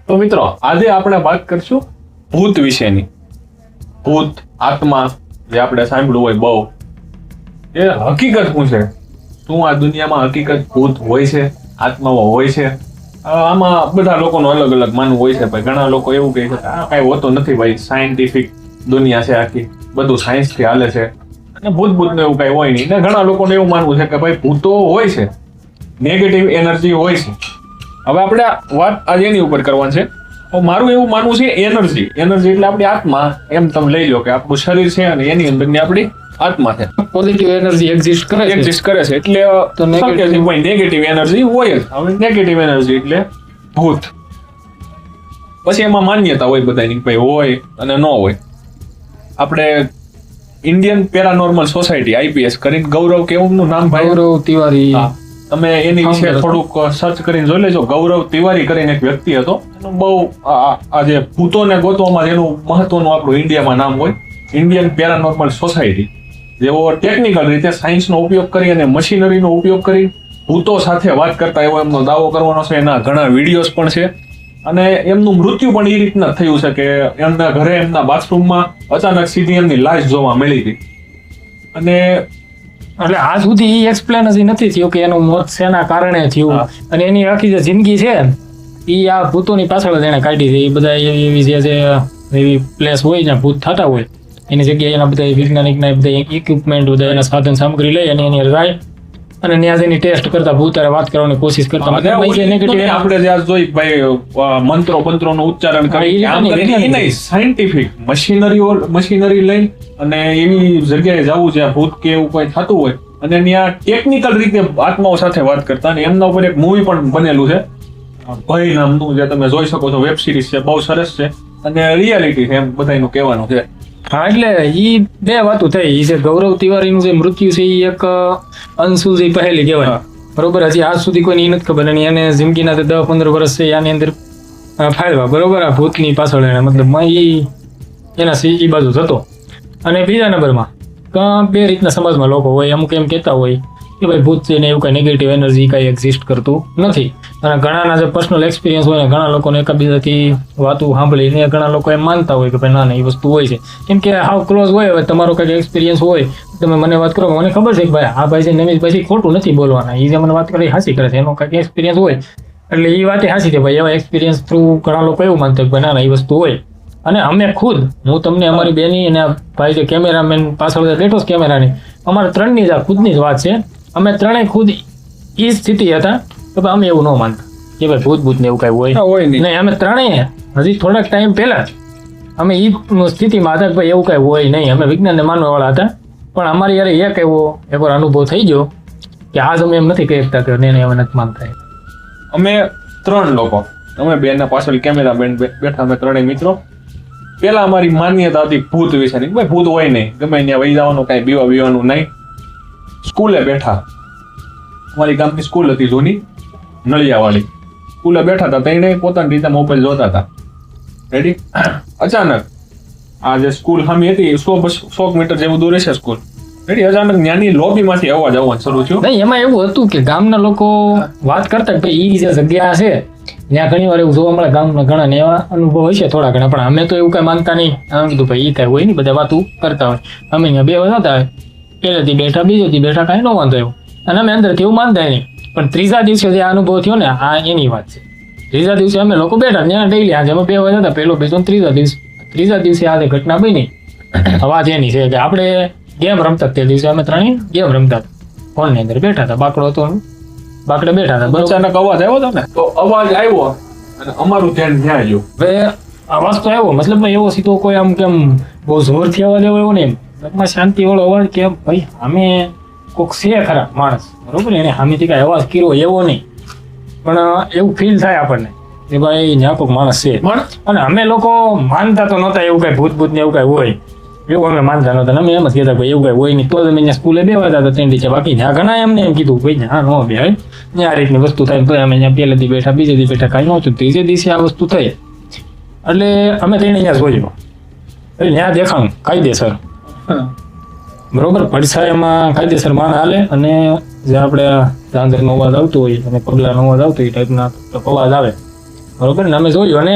તો મિત્રો આજે આપણે વાત કરશું ભૂત વિશેની. ભૂત, આત્મા જે આપણે સાંભળ્યું હોય બહુ, એ હકીકત શું છે? શું આ દુનિયામાં હકીકત ભૂત હોય છે, આત્માઓ હોય છે? આમાં બધા લોકોનું અલગ અલગ માનવું હોય છે. ભાઈ ઘણા લોકો એવું કહે છે કે આ કાંઈ હોતું નથી ભાઈ, સાયન્ટિફિક દુનિયા છે આખી, બધું સાયન્સથી હાલે છે અને ભૂતનું એવું કાંઈ હોય નહીં. ને ઘણા લોકોને એવું માનવું છે કે ભાઈ ભૂતો હોય છે, નેગેટિવ એનર્જી હોય છે. હવે આપણે વાત આજે એની ઉપર કરવાની છે. મારું એવું માનવું છે એનર્જી એટલે આપણી આત્મા, એમ તમે લઈ લો કે આપણું શરીર છે અને એની અંદરની આપણી આત્મા છે. પોઝિટિવ એનર્જી એક્ઝિસ્ટ કરે છે એટલે તો નેગેટિવ એનર્જી હોય જ. હવે નેગેટિવ એનર્જી એટલે ભૂત. પછી એમાં માન્યતા હોય બધાની, ભાઈ હોય અને ન હોય. આપણે ઇન્ડિયન પેરાનોર્મલ સોસાયટી IPS કરીને ગૌરવ કેવું નામ, ભાઈ ગૌરવ તિવારી, તમે એની વિશે થોડુંક સર્ચ કરીને જોઈ લેજો. ગૌરવ તિવારી કરીને એક વ્યક્તિ હતો, એનું બહુ આ જે ભૂતોને ગોતવામાં જેનું મહત્વનું આપણું ઇન્ડિયામાં નામ હોય, ઇન્ડિયન પેરાનોર્મલ સોસાયટી. જેઓ ટેકનિકલ રીતે સાયન્સનો ઉપયોગ કરી અને મશીનરીનો ઉપયોગ કરી ભૂતો સાથે વાત કરતા એવો એમનો દાવો કરવાનો છે. એના ઘણા વિડીયોઝ પણ છે અને એમનું મૃત્યુ પણ એ રીતના થયું છે કે એમના ઘરે એમના બાથરૂમમાં અચાનક સીધી એમની લાશ જોવા મળી હતી. અને એટલે આજ સુધી એ એક્સપ્લેન જ નથી થયું કે એનું મોત શેના કારણે થયું. અને એની આખી જે જિંદગી છે એ આ ભૂતોની પાછળ જ એને કાઢી છે. એ બધા એવી જે એવી પ્લેસ હોય જ્યાં ભૂત થતા હોય એની જગ્યાએ એના બધા વૈજ્ઞાનિકના બધા ઇક્વિપમેન્ટ, બધા એના સાધન સામગ્રી લઈ અને એની જાય અને ત્યાં જઈને ટેસ્ટ કરતા ભૂત વાત કરવાની કોશિશ કરતા. આપણે જ્યાં જોઈ ભાઈ મંત્રોનો ઉચ્ચારણ કરી સાયન્ટિફિક મશીનરી લઈ અને એવી જગ્યાએ જવું જ્યાં ભૂત કે એવું કોઈ થતું હોય અને ત્યાં ટેકનિકલ રીતે આત્માઓ સાથે વાત કરતા. અને એમના ઉપર એક મૂવી પણ બનેલું છે, ભય નામનું, જે તમે જોઈ શકો છો. વેબ સિરીઝ છે, બહુ સરસ છે અને રિયાલિટી છે એમ બધાનું કહેવાનું છે. હા, એટલે ઈ બે વાતો થઈ. ઈ છે ગૌરવ તિવારીનું જે મૃત્યુ છે એ એક અનસુલઝી પહેલી કહેવાય, બરોબર. હજી આજ સુધી કોઈને ઈ નથી ખબર. અને એને જિંદગીના 10-15 વર્ષ છે આની અંદર ફાળવા, બરોબર. આ ભૂતની પાછળ એને મતલબ એના ઈ બાજુ થતો. અને બીજા નંબરમાં બે રીતના સમાજમાં લોકો હોય. અમુક એમ કહેતા હોય કે ભાઈ ભૂત છે ને એવું કઈ નેગેટિવ એનર્જી કઈ એક્ઝિસ્ટ કરતું નથી. અને ઘણાના જે પર્સનલ એક્સપિરિયન્સ હોય ને, ઘણા લોકોને એકબીજાથી વાતો સાંભળીને ઘણા લોકો એમ માનતા હોય કે ભાઈ ના એ વસ્તુ હોય છે. કેમ કે હાવ ક્લોઝ હોય. હવે તમારો કંઈક એક્સપિરિયન્સ હોય, તમે મને વાત કરો, મને ખબર છે કે ભાઈ આ ભાઈ છે નમીશભાઈ ખોટું નથી બોલવાના, એ જે મને વાત કરે હાસી કરે છે, એનો કંઈક એક્સપિરિયન્સ હોય એટલે એ વાત હાસી છે. ભાઈ એવા એક્સપિરિયન્સ થ્રુ ઘણા લોકો એવું માનતા કે ભાઈ ના એ વસ્તુ હોય. અને અમે ખુદ, હું તમને અમારી બેની અને ભાઈ જે કેમેરામેન પાછળ બેઠો છે કેમેરાની, અમારા ત્રણની જ આ ખુદની જ વાત છે. અમે ત્રણેય ખુદ એ સ્થિતિ હતા કે અમે એવું ન માનતા કે ભાઈ ભૂત ને એવું કઈ હોય નહીં. અમે ત્રણેય હજી થોડાક ટાઈમ પહેલા જ અમે એ સ્થિતિમાં હતા કે ભાઈ એવું કઈ હોય નહીં. અમે વિજ્ઞાનને માનવા વાળા હતા, પણ અમારી યારે એક એવો એકવાર અનુભવ થઈ ગયો કે આજ અમે એમ નથી કહી શકતા કે એને અમે નથી માનતા. અમે 3 લોકો, અમે બેનના પાછળ કેમેરામેન બેઠા, અમે 3 મિત્રો. પેલા અમારી માન્યતા હતી ભૂત વિશેની, ભાઈ ભૂત હોય નહીં, ગમે ત્યાં વહી જવાનું, કઈ બીવાનું નહીં. સ્કૂલે બેઠા, અમારી ગામની સ્કૂલ હતી જૂની, નળિયાવાળી. સ્કૂલે બેઠા હતા, તેને પોતાની રીતે મોબાઈલ જોતા હતા. રેડી. અચાનક આ જે સ્કૂલ સામે હતી 100 મીટર જેવું દૂર છે સ્કૂલ. રેડી. અચાનક ત્યાંની લોબીમાંથી અવાજ આવવાનું શરૂ થયો. નહીં, એમાં એવું હતું કે ગામના લોકો વાત કરતા કે ભાઈ એ જે જગ્યા છે ત્યાં ઘણી વાર એવું જોવા મળે. ગામના ઘણા એવા અનુભવ હોય છે થોડા ઘણા, પણ અમે તો એવું કઈ માનતા નહીં. અમે કીધું ભાઈ એ કઈ હોય નહીં, બધા વાતું કરતા હોય. અમે અહીંયા બે હતા, પહેલેથી બેઠા, બીજેથી બેઠા, કાંઈ ન વાંધો એવું. અને અમે અંદરથી એવું માનતા નહીં. પણ ત્રીજા દિવસે જે અનુભવ થયો ને, આ એની વાત છે. ત્રીજા દિવસે અમે લોકો બેઠા ત્યાં ડેઈલી, આજે અમે 2 હતા, પહેલો બીજો ત્રીજા દિવસે આ ઘટના બની. વાત એની છે કે આપણે ગેમ રમતા. તે દિવસે અમે 3 ગેમ રમતા, ફોનની અંદર બેઠા હતા, બાકડો હતો, બાકડે બેઠા હતા. અચાનક અવાજ આવ્યો હતો ને, તો અવાજ આવ્યો અને અમારું ધ્યાન ત્યાં ગયું. હવે અવાજ તો આવ્યો, મતલબ એવો સીધો કોઈ આમ કેમ બહુ જોરથી અવાજ આવ્યો એવો નહીં, એમ શાંતિ વાળો અવાજ કે ભાઈ અમે કોક છે ખરા માણસ, બરોબર. એને સામેથી કઈ અવાજ કર્યો એવો નહીં, પણ એવું ફીલ થાય આપણને કે ભાઈ ત્યાં કોઈક માણસ છે. અને અમે લોકો માનતા તો નહોતા એવું કઈ ભૂત ને એવું કઈ હોય, એવું અમે માનતા નહોતા. અમે એમ જ કહેતા ભાઈ એવું કઈ હોય નહીં. તો જ અમે ત્યાં સ્કૂલે બેવાતા હતા 3 ટીચર. બાકી ત્યાં ઘણા એમને એમ કીધું ભાઈ હા ન બે આ રીતની વસ્તુ થાય. તો અમે ત્યાં પહેલેથી બેઠા, બીજેથી બેઠા, કાંઈ નહોતું. ત્રીજે દિવસે આ વસ્તુ થઈ એટલે અમે તેને ત્યાં જોયું. એટલે ત્યાં દેખાણું કાયદેસર, બરોબર. પડછાયામાં કાયદેસર માણ હાલે અને જે આપણે ઝાંઝરનો અવાજ આવતો હોય અને પગલાનો અવાજ આવતો એ ટાઈપના અવાજ આવે. બરોબર ને અમે જોયું અને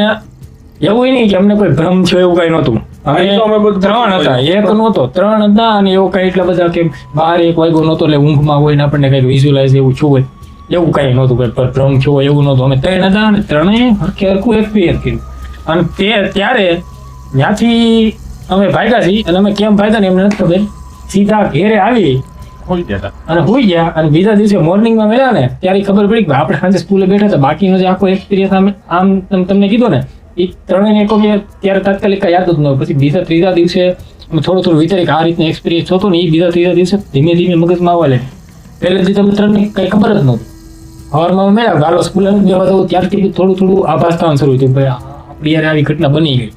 એવું નહીં કે અમને કોઈ ભ્રમ છે એવું કઈ નહોતું એ તો અમે બધું 3 હતા, એક નહોતો, 3 હતા અને એવું કઈ એટલા બધા કે 12 1 વાગ્યો નહોતો એટલે ઊંઘમાં હોય ને આપણને કઈક વિઝ્યુઅલાઇઝ એવું છું હોય એવું કઈ નહોતું કે ભ્રમ છું હોય એવું નહોતું. અમે 3 હતા અને 3 હરખે હરખું એક્સપિરિયન્સ કર્યું અને ત્યારે ત્યાંથી અમે ભાગ્યા છીએ અને અમે કેમ ભાગ્યા ને એમને નથી ખબર. સીધા ઘેરે આવી હોઈ ગયા હતા. અને હોઈ ગયા અને બીજા દિવસે મોર્નિંગમાં મળ્યા ને ત્યારે ખબર પડી કે આપણે સાંજે સ્કૂલે બેઠા હતા. બાકીનો જે આખો એક્સપિરિયન્સ આમ તમને કીધો ને એ 3 એક ત્યારે તાત્કાલિક કઈ યાદ જ ન હોય. પછી બીજા ત્રીજા દિવસે અમે થોડું વિચારી કે આ રીતનો એક્સપિરિયન્સ હતો ને એ બીજા ત્રીજા દિવસે ધીમે ધીમે મગજમાં આવવા લાગે. પહેલેથી તમે 3 ની કઈ ખબર જ નહોતી. સવારમાં મળ્યા ગાલો સ્કૂલે બેવા તો ત્યારથી થોડું આભાસ થવાનું શરૂ થયું ભાઈ આપણી યાર આવી ઘટના બની ગઈ.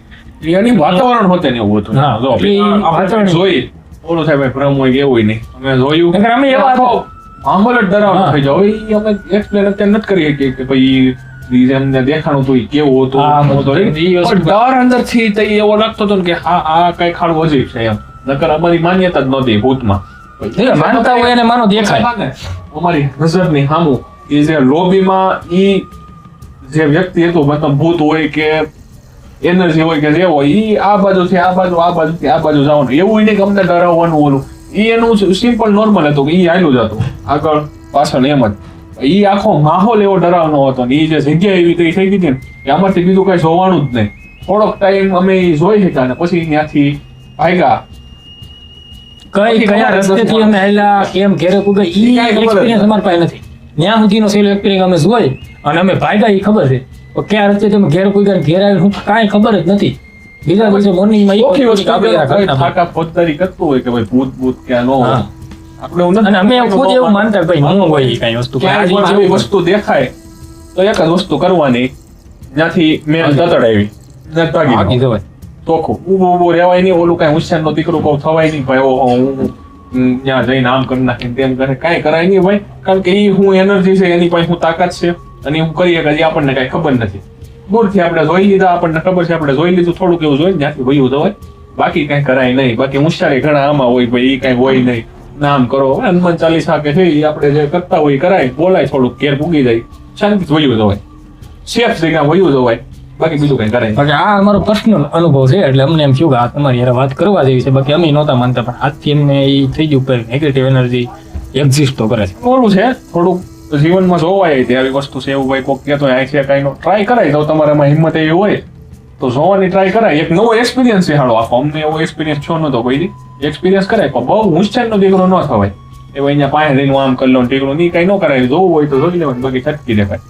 એની વાતાવરણ હોતે ને એવું હતું. હા, જો એ આપણે વાતાવરણ જોઈ ઓલું થાય ભાઈ ભ્રમ હોય કે એવું હોય નહીં. અમે જોયું નકર અમે એવા હતા. માહોલ જ ડરાવનો હા. થઈ જાય. હવે ઈ અમે એક્સપ્લેન અત્યારે નથી કરી શકીએ કે ભાઈ ઈ અમને દેખાણું હતું ઈ કેવું હતું, હા, શું હતું. ઈ વસ્તુ- પણ ડર અંદરથી તો ઈ એવો લાગતો હતો ને કે આ કઈ ખાડું અજીબ છે એમ. નકર અમારી માન્યતા જ નહોતી ભૂતમાં. એટલે માનતા હોય એને માનો દેખાય. અમારી નજરની સામું એ જે લોબીમાં ઈ જે વ્યક્તિ હતું મતલબ ભૂત હોય કે એનર્જી હોય કે જે હોય ઈ આ બાજુથી આ બાજુથી આ બાજુ જવાનું એવું નહીં કે અમને ડરાવવાનું ઓલું ઈ એનું સિમ્પલ નોર્મલ હતું કે ઈ હાલ્યું જતું આગળ પાછળ એમ જ. ઈ આખો માહોલ એવો ડરાવનો હતો ને ઈ જે જગ્યા એવી થઈ ગઈ હતી ને કે આમાંથી બીજું કઈ જોવાનું જ નહીં. થોડોક ટાઈમ અમે ઈ જોઈ શક્યા ને પછી ત્યાંથી ભાગ્યા. કયા રસ્તેથી અમે હાલ્યા કેમ ઘેરે પૂગ્યા ઈ કાંઈ ખબર જ એક્સપિરિયન્સ અમારી પાસે નથી. ત્યાં સુધીનો છેલ્લો એક્સપિરિયન્સ અમે જોઈ અને અમે ભાગ્યા ઈ ખબર છે. પણ કયા રસ્તેથી અમે ઘેરે પૂગ્યા ને ઘેર આવી હું કાંઈ ખબર જ નથી. બીજા દિવસે મોર્નિંગમાં ચોખ્ખી વસ્તુ કોઈ થાકા ફોજદારી કરતું હોય કે ભાઈ ભૂત ક્યાં ન હોય હા. આપણે એવું નથી. અને અમે ખુદ એવું માનતા કે ભાઈ ન હોય ઈ કાંઈ વસ્તુ. ક્યાંય પણ આવી વસ્તુ દેખાય તો એક જ વસ્તુ કરવાની જ્યાંથી મેલ તતડાવી ને તાગી બાકી જવાય. ચોખ્ખું ઊભું રહેવાય નહીં. ઓલું કાંઈ હોશિયારનો દીકરો કહું થવાય નહીં ભાઈ ઓહો હું ત્યાં જઈને આમ કરી નાખીને તેમ કરે કાંઈ કરાય નહીં ભાઈ. કારણ કે ઈ હું એનર્જી છે એની પાસે હું તાકાત છે અને હું કરી શકે આપણને કાંઈ ખબર નથી. દૂરથી આપણે જોઈ લીધા આપણને ખબર છે આપણે જોઈ લીધું થોડુંક એવું જોઈ જ્યાંથી વયું જવાય. બાકી કાંઈ કરાય નહીં. બાકી હોશિયારી ઘણા આમાં હોય ભાઈ ઈ કાંઈ હોય નહીં. નામ કરો હનુમાન ચાલીસા કે છે ઈ આપણે જે કરતા હોય ઈ કરાય બોલાય થોડુંક ઘેર પૂગી જાય શાંતિથી વયું જવાય. સેફ જગ્યા વયું જવાય. બાકી બીજું કઈ કરાય નહીં. બાકી આ અમારો પર્સનલ અનુભવ છે એટલે અમને એમ થયું કે આ તમારી યાર વાત કરવા જેવી છે. બાકી અમે નહોતા માનતા પણ આજથી એમને એ થઈ ગયું કે નેગેટિવ એનર્જી એક્ઝિસ્ટ તો કરે છે. ઓલું છે થોડુંક જીવનમાં જોવાય તે આવી વસ્તુ છે એવું ભાઈ કોક કહેતો હોય આ છે કાંઈ ટ્રાય કરાય તો તમારામાં હિંમત એવી હોય તો જોવાની ટ્રાય કરાય. એક નવો એક્સપિરિયન્સ છે હાલો આખો. અમને એવો એક્સપિરિયન્સ છો નતો કોઈ એક્સપિરિયન્સ કરાય પણ બહુ હોશિયારનો દીકરો ન થવાય. એ અહીંયા પાસે રહીને આમ કરી લો ટીકડું નહીં કઈ ન કરાય. જોવું હોય તો જોઈ લેવાનું બાકી છટકી દેખાય.